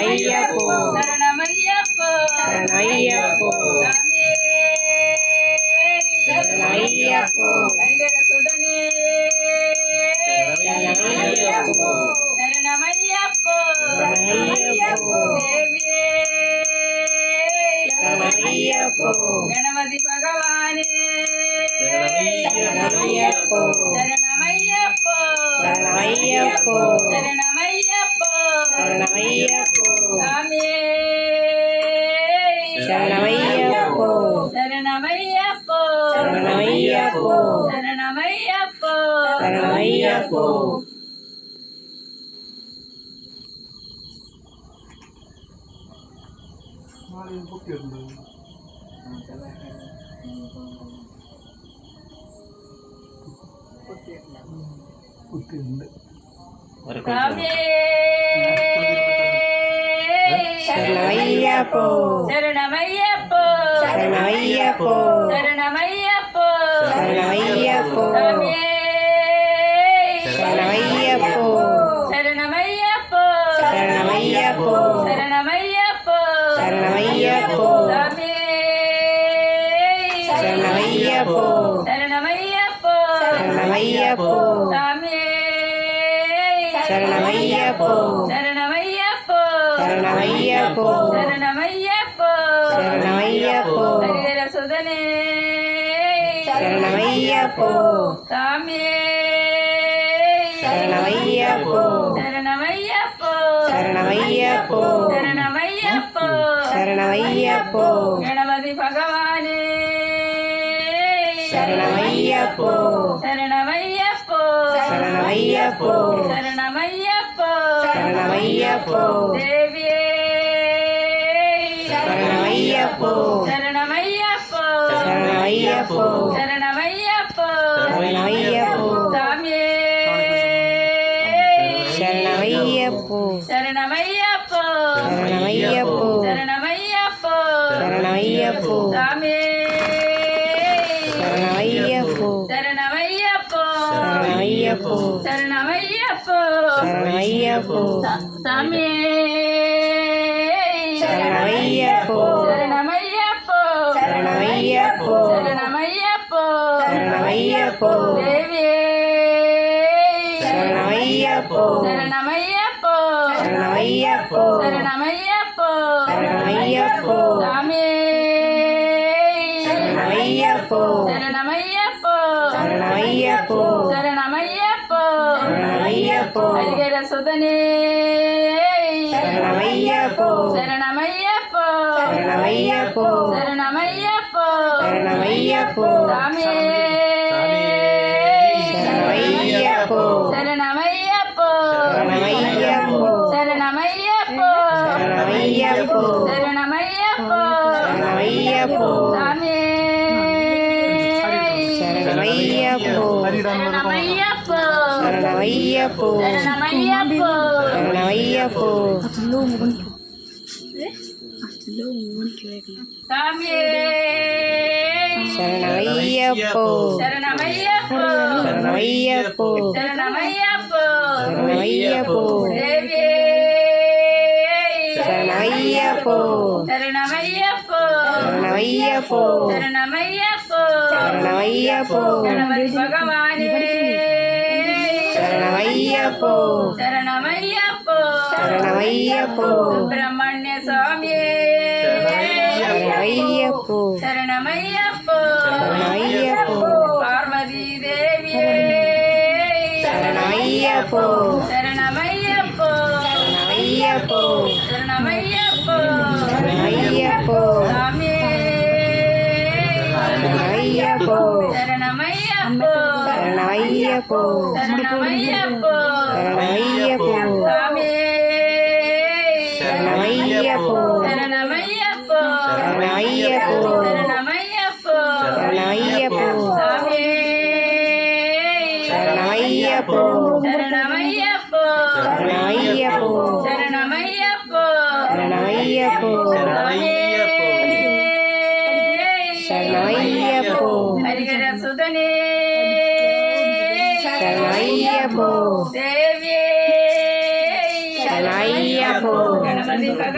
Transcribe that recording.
சரணமையப்போ சரணமையப்போ சரணமையப்போ சாமியே சரணமையப்போ ஹரிஹர சுதனே சரணமையப்போ சரணமையப்போ சரணமையப்போ தேவியே சரணமையப்போ கணபதி பகவானே சரணமையப்போ சரணமையப்போ சரணமையப்போ சரணமையப்போ சரணமையப்போ சாமியே சரணமையப்போ சரணமையப்போ சரணமையப்போ சரணமையப்போ சரணமையப்போ சாமியே சரணமையப்போ சரணமையப்போ சரணமையப்போ சரணமையப்போ சரணமையப்போ சாமியே சரணமையப்போ சரணமையப்போ சரணமையப்போ சரணமையப்போ சரணமையப்போ சாமியே சரணமையப்போ சரணமையப்போ சரணமையப்போ சாமியே சரணமையப்போ சரணமையப்போ சரணமையப்போ சரணமையப்போ சரணமையப்போ ஹரிஹர சுதனே சரணமையப்போ சாமியே சரணமையப்போ சரணமையப்போ சரணமையப்போ சரணமையப்போ சரணமையப்போ கணபதி பகவானே சரணமையப்போ சரணமையப்போ சரணமையப்போ சரணமையப்போ சரணமையப்போ தேவியே சரணமையப்போ சரணமையப்போ சரணமையப்போ சரணமையப்போ சரணமையப்போ சாமியே சரணமையப்போ சரணமையப்போ சரணமையப்போ சரணமையப்போ சரணமையப்போ சாமியே சரணமையப்போ சரணமையப்போ சரணமையப்போ சரணமையப்போ சரணமையப்போ சாமியே சரணமையப்போ சரணமையப்போ சரணமையப்போ சரணமையப்போ சரணமையப்போ தேவியே சரணமையப்போ சரணமையப்போ சரணமையப்போ சரணமையப்போ சரணமையப்போ சாமியே சரணமையப்போ சரணமையப்போ சரணமையப்போ சரணமையப்போ சரணமையப்போ ஹரிஹர சுதனே சரணமையப்போ சரணமையப்போ சரணமையப்போ சரணமையப்போ சரணமையப்போ சாமியே சரணமையப்போ சரணமையப்போ சரணமையப்போ சரணமையப்போ சரணமையப்போ சரணமையப்போ சரணமையப்போ சாமியே சரணமையப்போ சரணமையப்போ சரணமையப்போ சரணமையப்போ சரணமையப்போ சாமியே சரணமையப்போ சரணமையப்போ சரணமையப்போ சரணமையப்போ சரணமையப்போ தேவியே சரணமையப்போ சரணமையப்போ சரணமையப்போ சரணமையப்போ சரணமையப்போ கணபதி பகவானே சரணமையப்போ சரணமையப்போ சரணமையப்போ சுப்பிரமணிய சுவாமியே சரணமையப்போ சரணமையப்போ சரணமையப்போ பார்வதி தேவியே சரணமையப்போ சரணமையப்போ சரணமையப்போ சரணமையப்போ சரணமையப்போ சாமியே சரணமையப்போ சரணமையப்போ சரணமையப்போ சரணமையப்போ சரணமையப்போ சாமியே சரணமையப்போ சரணமையப்போ சரணமையப்போ சரணமையப்போ சரணமையப்போ சாமியே சரணமையப்போ சரணமையப்போ சரணமையப்போ சரணமையப்போ சரணமையப்போ சரணமையப்போ ஹரிஹர சுதனே சரணமையப்போ தேவியே சரணமையப்போ கணபதி பதிபக